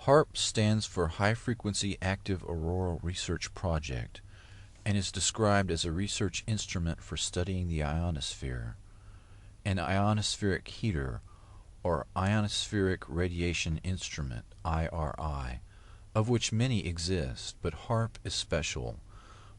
HAARP stands for High Frequency Active Auroral Research Project and is described as a research instrument for studying the ionosphere, an ionospheric heater, or ionospheric radiation instrument, IRI, of which many exist, but HAARP is special.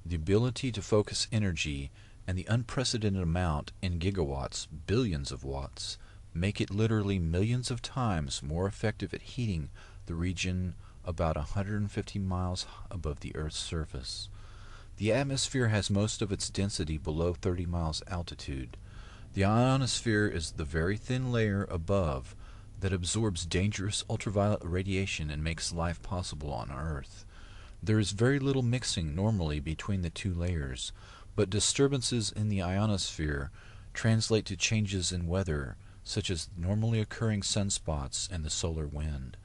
The ability to focus energy and the unprecedented amount in gigawatts, billions of watts, make it literally millions of times more effective at heating the region about 150 miles above the Earth's surface. The atmosphere has most of its density below 30 miles altitude. The ionosphere is the very thin layer above that absorbs dangerous ultraviolet radiation and makes life possible on Earth. There is very little mixing normally between the two layers, but disturbances in the ionosphere translate to changes in weather, such as normally occurring sunspots and the solar wind.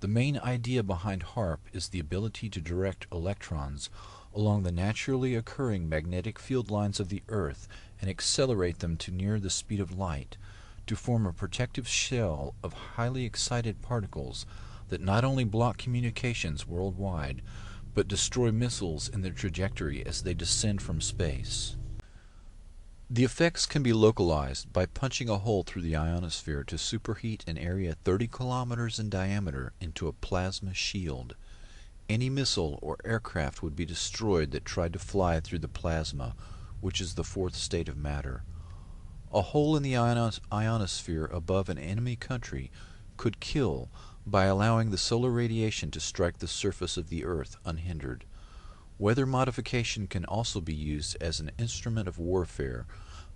The main idea behind HAARP is the ability to direct electrons along the naturally occurring magnetic field lines of the Earth and accelerate them to near the speed of light, to form a protective shell of highly excited particles that not only block communications worldwide, but destroy missiles in their trajectory as they descend from space. The effects can be localized by punching a hole through the ionosphere to superheat an area 30 kilometers in diameter into a plasma shield. Any missile or aircraft would be destroyed that tried to fly through the plasma, which is the fourth state of matter. A hole in the ionosphere above an enemy country could kill by allowing the solar radiation to strike the surface of the Earth unhindered. Weather modification can also be used as an instrument of warfare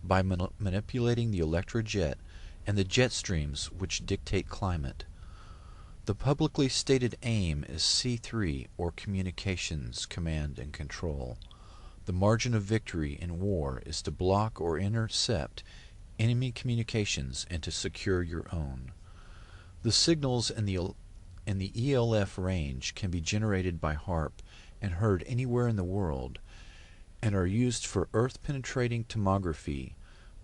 by manipulating the electrojet and the jet streams which dictate climate. The publicly stated aim is C3, or Communications, Command and Control. The margin of victory in war is to block or intercept enemy communications and to secure your own. The signals in the ELF range can be generated by HAARP and heard anywhere in the world, and are used for Earth-penetrating tomography,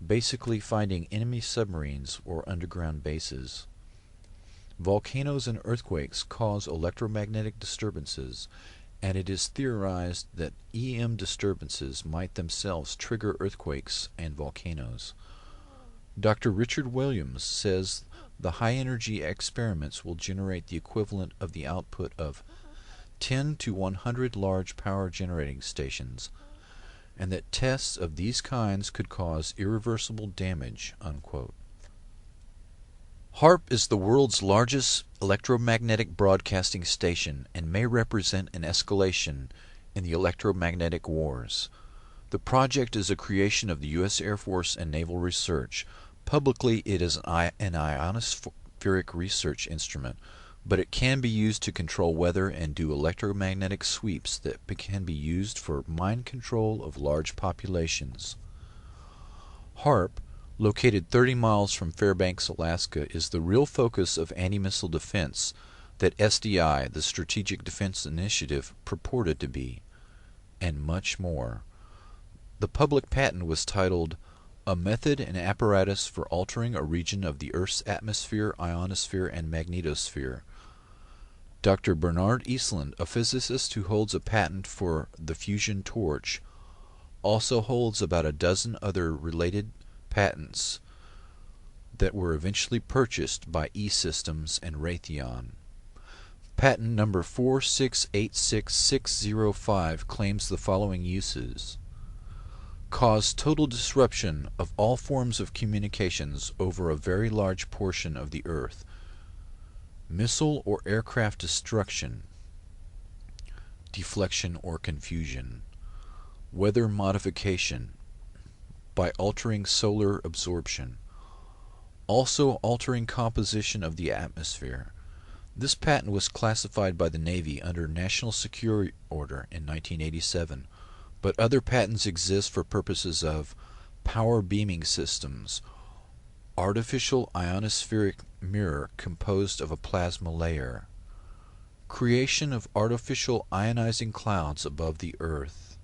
basically finding enemy submarines or underground bases. Volcanoes and earthquakes cause electromagnetic disturbances, and it is theorized that EM disturbances might themselves trigger earthquakes and volcanoes. Dr. Richard Williams says the high-energy experiments will generate the equivalent of the output of 10 to 100 large power generating stations, and that tests of these kinds could cause irreversible damage, unquote. HAARP is the world's largest electromagnetic broadcasting station and may represent an escalation in the electromagnetic wars. The project is a creation of the U.S. Air Force and Naval Research. Publicly, it is an ionospheric research instrument, but it can be used to control weather and do electromagnetic sweeps that can be used for mind control of large populations. HAARP, located 30 miles from Fairbanks, Alaska, is the real focus of anti-missile defense that SDI, the Strategic Defense Initiative, purported to be, and much more. The public patent was titled A Method and Apparatus for Altering a Region of the Earth's Atmosphere, Ionosphere, and Magnetosphere. Dr. Bernard Eastland, a physicist who holds a patent for the fusion torch, also holds about a dozen other related patents that were eventually purchased by E-Systems and Raytheon. Patent number 4686605 claims the following uses: cause total disruption of all forms of communications over a very large portion of the Earth, missile or aircraft destruction, deflection or confusion, weather modification by altering solar absorption, also altering composition of the atmosphere. This patent was classified by the Navy under National Security Order in 1987, but other patents exist for purposes of power beaming systems, artificial ionospheric mirror composed of a plasma layer, creation of artificial ionizing clouds above the Earth,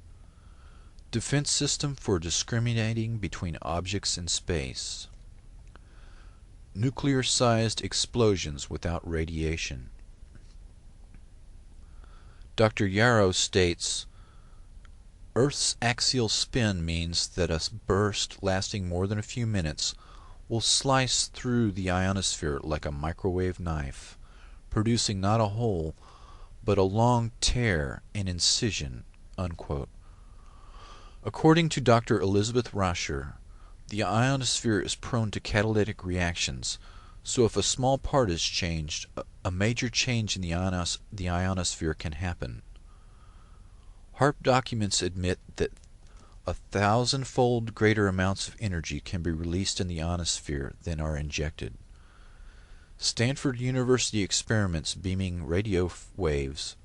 defense system for discriminating between objects in space, nuclear-sized explosions without radiation, Dr. Yarrow states, Earth's axial spin means that a burst lasting more than a few minutes will slice through the ionosphere like a microwave knife, producing not a hole, but a long tear and incision. Unquote. According to Dr. Elizabeth Rasher, the ionosphere is prone to catalytic reactions, so if a small part is changed, a major change in the ionosphere can happen. H.A.R.P documents admit that 1,000-fold greater amounts of energy can be released in the ionosphere than are injected. Stanford University experiments beaming radio waves,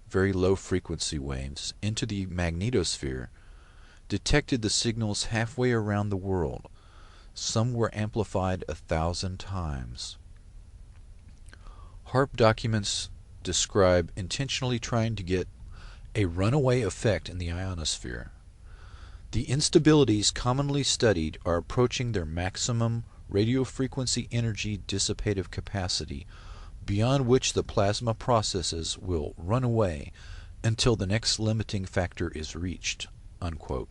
very low frequency waves, into the magnetosphere detected the signals halfway around the world. Some were amplified 1,000 times. H.A.R.P documents describe intentionally trying to get a runaway effect in the ionosphere. The instabilities commonly studied are approaching their maximum radio frequency energy dissipative capacity, beyond which the plasma processes will run away until the next limiting factor is reached. Unquote.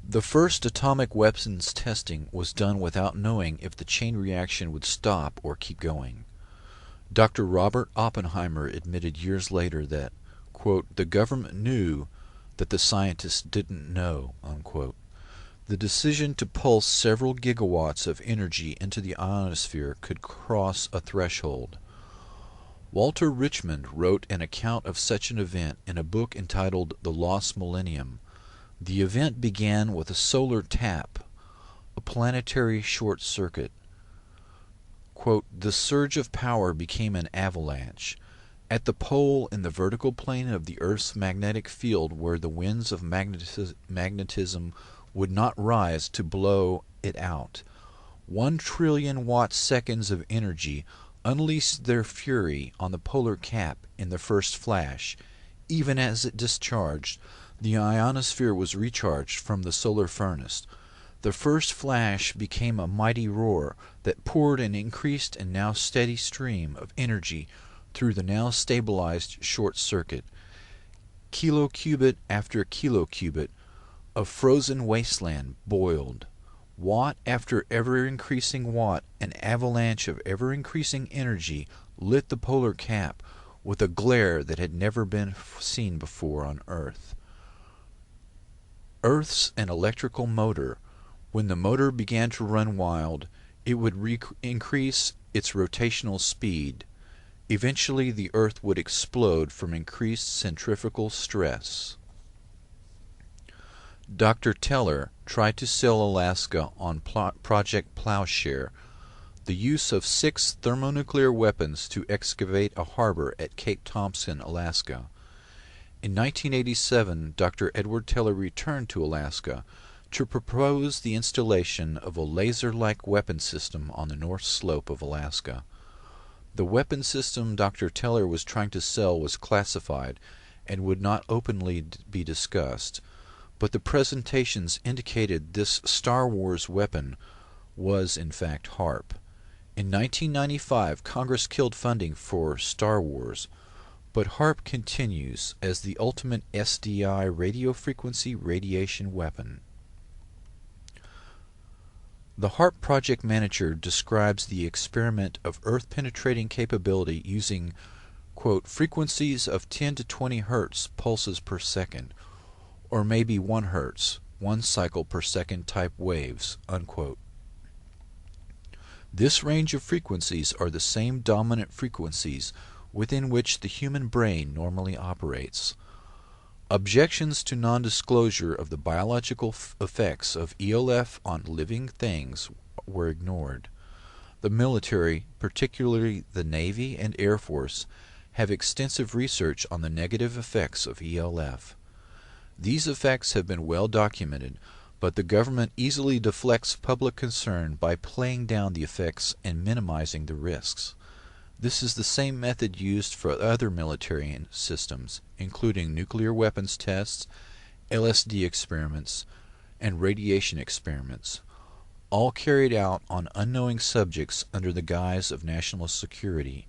The first atomic weapons testing was done without knowing if the chain reaction would stop or keep going. Dr. Robert Oppenheimer admitted years later that, quote, the government knew that the scientists didn't know, unquote. The decision to pulse several gigawatts of energy into the ionosphere could cross a threshold. Walter Richmond wrote an account of such an event in a book entitled The Lost Millennium. The event began with a solar tap, a planetary short circuit. Quote, the surge of power became an avalanche. At the pole in the vertical plane of the Earth's magnetic field where the winds of magnetism would not rise to blow it out, 1 trillion watt-seconds of energy unleashed their fury on the polar cap in the first flash. Even as it discharged, the ionosphere was recharged from the solar furnace. The first flash became a mighty roar that poured an increased and now steady stream of energy through the now stabilized short circuit. Kilocubit after kilocubit of frozen wasteland boiled. Watt after ever-increasing watt, an avalanche of ever-increasing energy lit the polar cap with a glare that had never been seen before on Earth. Earth's an electrical motor. When the motor began to run wild, it would increase its rotational speed. Eventually, the Earth would explode from increased centrifugal stress. Dr. Teller tried to sell Alaska on Project Plowshare, the use of 6 thermonuclear weapons to excavate a harbor at Cape Thompson, Alaska. In 1987, Dr. Edward Teller returned to Alaska to propose the installation of a laser-like weapon system on the north slope of Alaska. The weapon system Dr. Teller was trying to sell was classified and would not openly be discussed, but the presentations indicated this Star Wars weapon was in fact H.A.R.P. In 1995, Congress killed funding for Star Wars, but H.A.R.P continues as the ultimate SDI radio frequency radiation weapon. The H.A.R.P project manager describes the experiment of Earth-penetrating capability using, quote, frequencies of 10 to 20 Hertz pulses per second, or maybe 1 Hertz, 1 cycle per second type waves, unquote. This range of frequencies are the same dominant frequencies within which the human brain normally operates. Objections to non-disclosure of the biological effects of ELF on living things were ignored. The military, particularly the Navy and Air Force, have extensive research on the negative effects of ELF. These effects have been well documented, but the government easily deflects public concern by playing down the effects and minimizing the risks. This is the same method used for other military systems, including nuclear weapons tests, LSD experiments, and radiation experiments, all carried out on unknowing subjects under the guise of national security.